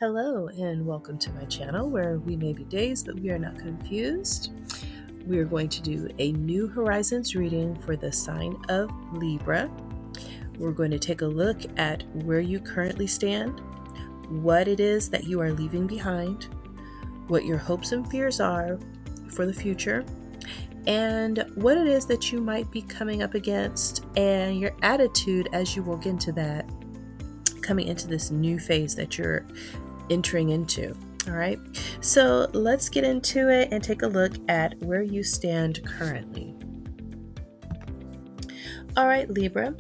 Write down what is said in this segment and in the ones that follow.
Hello and welcome to my channel where we may be dazed but we are not confused. We are going to do a New Horizons reading for the sign of Libra. We're going to take a look at where you currently stand, what it is that you are leaving behind, what your hopes and fears are for the future, and what it is that you might be coming up against and your attitude as you walk into that, coming into this new phase that you're entering into. All right, so let's get into it and take a look at where you stand currently. All right, Libra,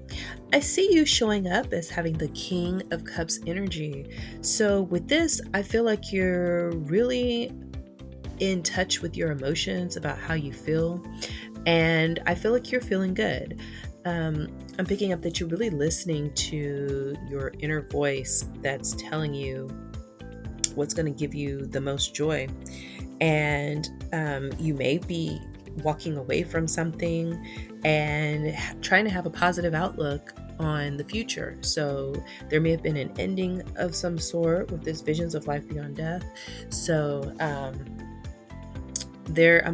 I see you showing up as having the King of Cups energy. So with this, I feel like you're really in touch with your emotions about how you feel, and I feel like you're feeling good. I'm picking up that you're really listening to your inner voice that's telling you what's going to give you the most joy. And you may be walking away from something and trying to have a positive outlook on the future. So there may have been an ending of some sort with this visions of life beyond death. So I'm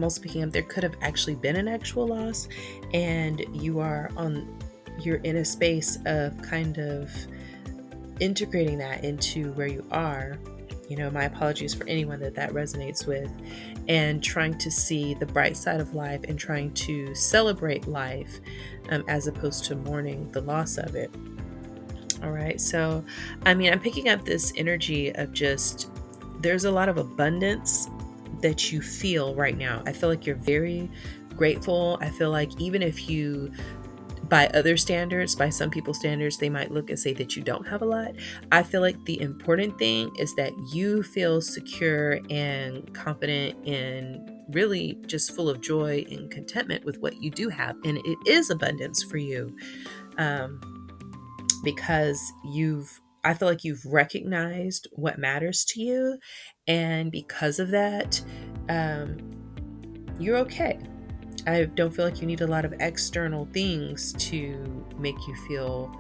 also picking up there could have actually been an actual loss, and you're in a space of kind of integrating that into where you are. My apologies for anyone that resonates with, and trying to see the bright side of life and trying to celebrate life as opposed to mourning the loss of it. All right. So, I'm picking up this energy of just, there's a lot of abundance that you feel right now. I feel like you're very grateful. I feel like even if you, by other standards, by some people's standards, they might look and say that you don't have a lot. I feel like the important thing is that you feel secure and confident and really just full of joy and contentment with what you do have. And it is abundance for you, because I feel like you've recognized what matters to you. And because of that, you're okay. I don't feel like you need a lot of external things to make you feel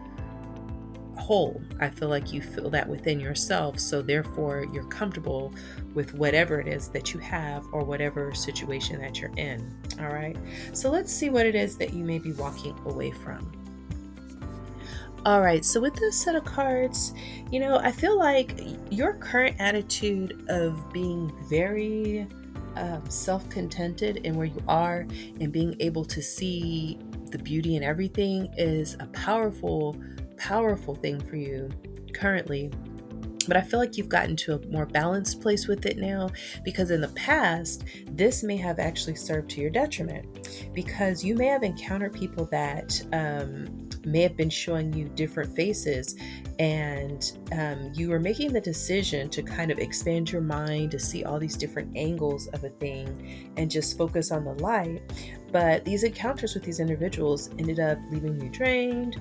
whole. I feel like you feel that within yourself. So therefore, you're comfortable with whatever it is that you have or whatever situation that you're in. All right. So let's see what it is that you may be walking away from. All right. So with this set of cards, I feel like your current attitude of being very self-contented in where you are and being able to see the beauty in everything is a powerful thing for you currently. But I feel like you've gotten to a more balanced place with it now, because in the past, this may have actually served to your detriment, because you may have encountered people that may have been showing you different faces, and you were making the decision to kind of expand your mind to see all these different angles of a thing and just focus on the light. But these encounters with these individuals ended up leaving you drained,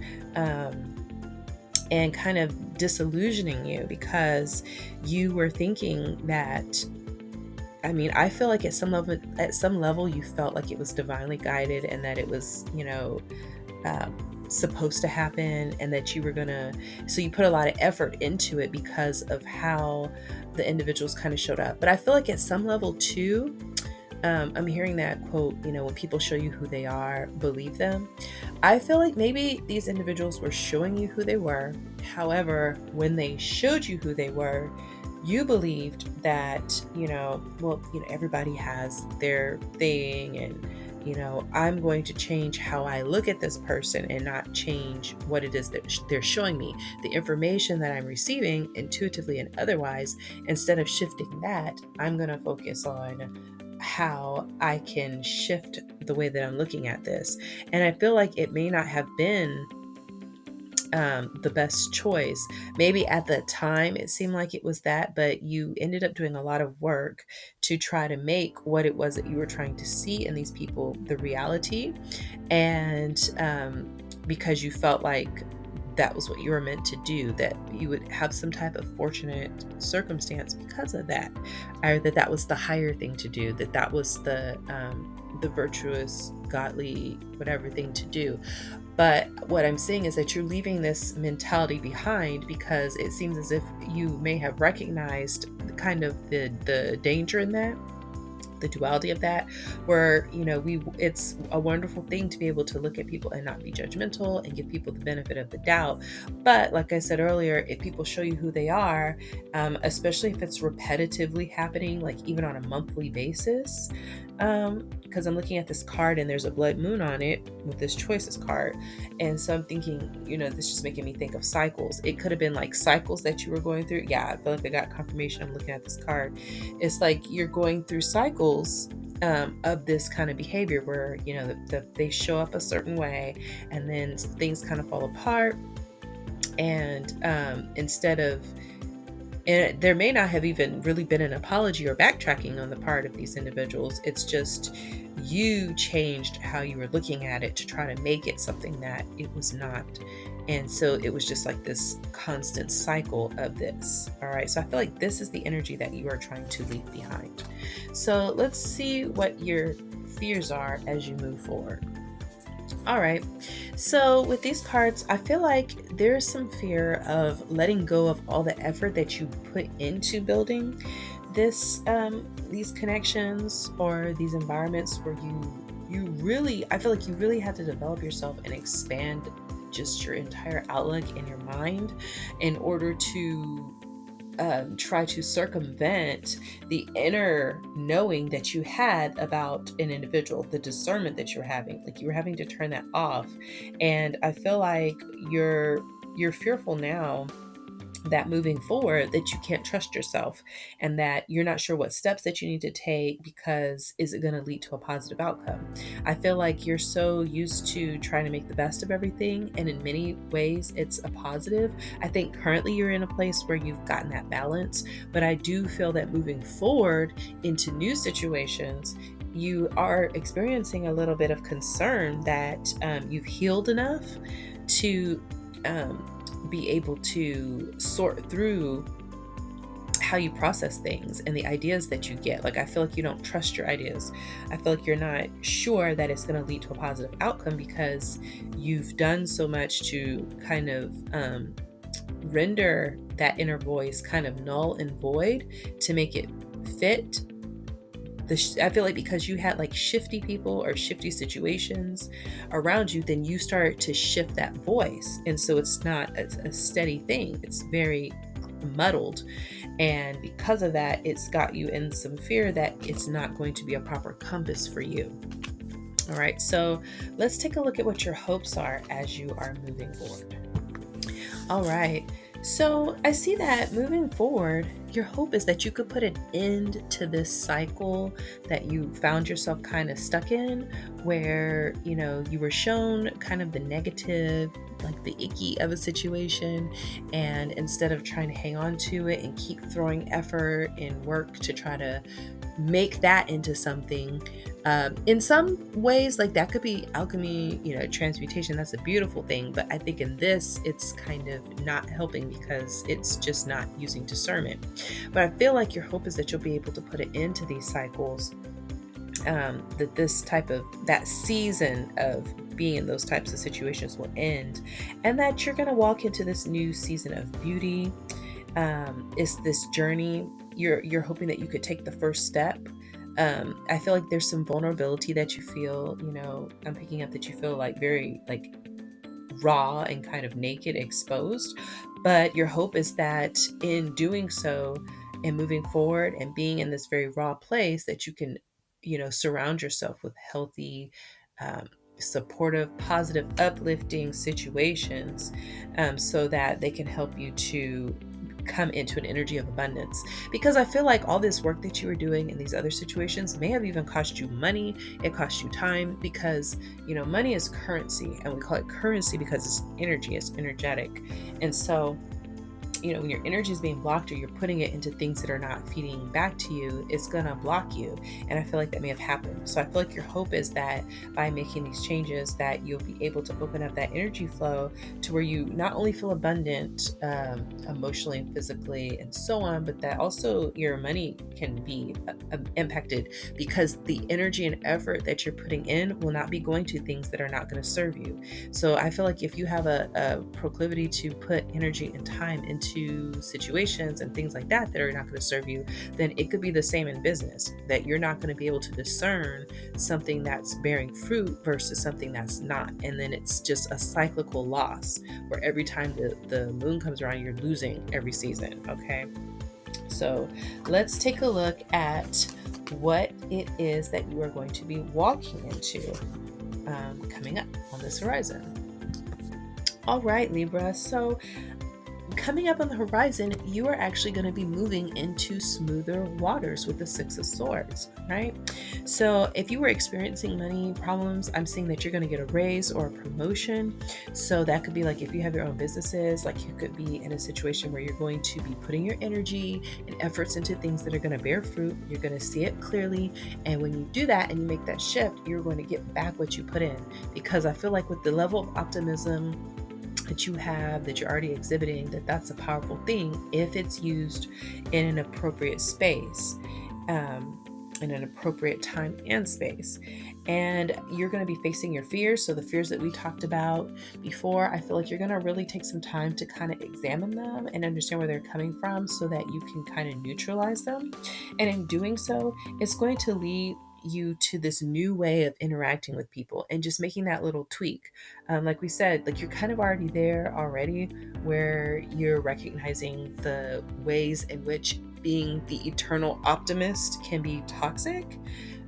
and kind of disillusioning you, because you were thinking that, I feel like at some level you felt like it was divinely guided, and that it was, supposed to happen, and that so you put a lot of effort into it because of how the individuals kind of showed up. But I feel like at some level too, I'm hearing that quote, when people show you who they are, believe them. I feel like maybe these individuals were showing you who they were. However, when they showed you who they were, you believed that, everybody has their thing, and, I'm going to change how I look at this person and not change what it is that they're showing me, the information that I'm receiving intuitively and otherwise. Instead of shifting that, I'm going to focus on how I can shift the way that I'm looking at this. And I feel like it may not have been the best choice. Maybe at the time it seemed like it was that, but you ended up doing a lot of work to try to make what it was that you were trying to see in these people the reality. And because you felt like that was what you were meant to do, that you would have some type of fortunate circumstance because of that, or that was the higher thing to do, that was the the virtuous, godly, whatever thing to do. But what I'm saying is that you're leaving this mentality behind because it seems as if you may have recognized kind of the danger in that, the duality of that, where it's a wonderful thing to be able to look at people and not be judgmental and give people the benefit of the doubt. But like I said earlier, if people show you who they are, especially if it's repetitively happening, like even on a monthly basis, because I'm looking at this card and there's a blood moon on it with this choices card, and so I'm thinking, this is just making me think of cycles. It could have been like cycles that you were going through. Yeah, I feel like I got confirmation. I'm looking at this card. It's like you're going through cycles of this kind of behavior where they show up a certain way and then things kind of fall apart, and instead of, and there may not have even really been an apology or backtracking on the part of these individuals. It's just you changed how you were looking at it to try to make it something that it was not. And so it was just like this constant cycle of this. All right. So I feel like this is the energy that you are trying to leave behind. So let's see what your fears are as you move forward. All right. So with these cards, I feel like there's some fear of letting go of all the effort that you put into building these connections or these environments where I feel like you really had to develop yourself and expand just your entire outlook in your mind in order to try to circumvent the inner knowing that you had about an individual, the discernment that you're having. Like you were having to turn that off. And I feel like you're fearful now that moving forward that you can't trust yourself and that you're not sure what steps that you need to take because is it going to lead to a positive outcome? I feel like you're so used to trying to make the best of everything, and in many ways it's a positive. I think currently you're in a place where you've gotten that balance, but I do feel that moving forward into new situations, you are experiencing a little bit of concern that you've healed enough to be able to sort through how you process things and the ideas that you get. Like I feel like you don't trust your ideas. I feel like you're not sure that it's going to lead to a positive outcome because you've done so much to kind of render that inner voice kind of null and void to make it fit. I feel like because you had like shifty people or shifty situations around you, then you start to shift that voice. And so it's not a steady thing. It's very muddled. And because of that, it's got you in some fear that it's not going to be a proper compass for you. All right. So let's take a look at what your hopes are as you are moving forward. All right. So I see that moving forward, your hope is that you could put an end to this cycle that you found yourself kind of stuck in, where, you were shown kind of the negative, like the icky of a situation. And instead of trying to hang on to it and keep throwing effort and work to try to make that into something, in some ways, like that could be alchemy, transmutation. That's a beautiful thing. But I think in this, it's kind of not helping because it's just not using discernment. But I feel like your hope is that you'll be able to put it into these cycles, that season of being in those types of situations will end, and that you're going to walk into this new season of beauty. It's this journey. You're hoping that you could take the first step. I feel like there's some vulnerability that you feel, I'm picking up that you feel like very like raw and kind of naked, exposed. But your hope is that in doing so and moving forward and being in this very raw place, that you can, surround yourself with healthy, supportive, positive, uplifting situations, so that they can help you to come into an energy of abundance. Because I feel like all this work that you were doing in these other situations may have even cost you money. It cost you time, because money is currency, and we call it currency because it's energy, it's energetic. And so when your energy is being blocked or you're putting it into things that are not feeding back to you, it's going to block you. And I feel like that may have happened. So I feel like your hope is that by making these changes that you'll be able to open up that energy flow to where you not only feel abundant emotionally and physically and so on, but that also your money can be impacted, because the energy and effort that you're putting in will not be going to things that are not going to serve you. So I feel like if you have a proclivity to put energy and time into situations and things like that that are not going to serve you, then it could be the same in business, that you're not going to be able to discern something that's bearing fruit versus something that's not. And then it's just a cyclical loss where every time the moon comes around, you're losing every season. Okay. So let's take a look at what it is that you are going to be walking into coming up on this horizon. All right, Libra. So coming up on the horizon, you are actually going to be moving into smoother waters with the Six of Swords, right? So if you were experiencing money problems, I'm seeing that you're going to get a raise or a promotion. So that could be like if you have your own businesses, like you could be in a situation where you're going to be putting your energy and efforts into things that are going to bear fruit. You're going to see it clearly. And when you do that and you make that shift, you're going to get back what you put in. Because I feel like with the level of optimism that you have, that you're already exhibiting, that's a powerful thing if it's used in an appropriate space, in an appropriate time and space. And you're going to be facing your fears. So the fears that we talked about before, I feel like you're going to really take some time to kind of examine them and understand where they're coming from so that you can kind of neutralize them. And in doing so, it's going to lead you to this new way of interacting with people and just making that little tweak. Like we said, like you're kind of already there already, where you're recognizing the ways in which being the eternal optimist can be toxic,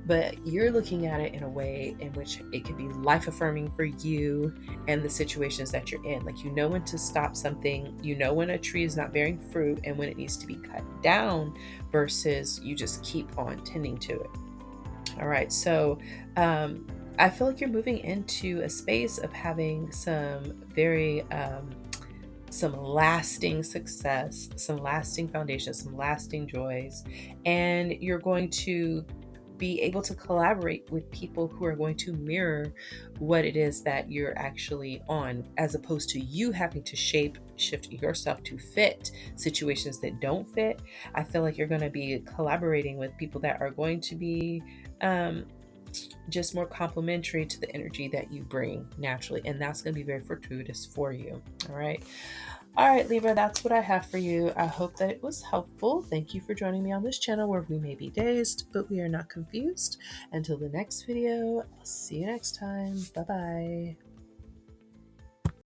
but you're looking at it in a way in which it can be life affirming for you and the situations that you're in. Like, you know when to stop something, you know when a tree is not bearing fruit and when it needs to be cut down, versus you just keep on tending to it. All right, so I feel like you're moving into a space of having some very some lasting success, some lasting foundations, some lasting joys, and you're going to be able to collaborate with people who are going to mirror what it is that you're actually on, as opposed to you having to shift yourself to fit situations that don't fit. I feel like you're going to be collaborating with people that are going to be just more complementary to the energy that you bring naturally, and that's going to be very fortuitous for you. All right, Libra, that's what I have for you. I hope that it was helpful. Thank you for joining me on this channel where we may be dazed, but we are not confused. Until the next video, I'll see you next time. Bye-bye.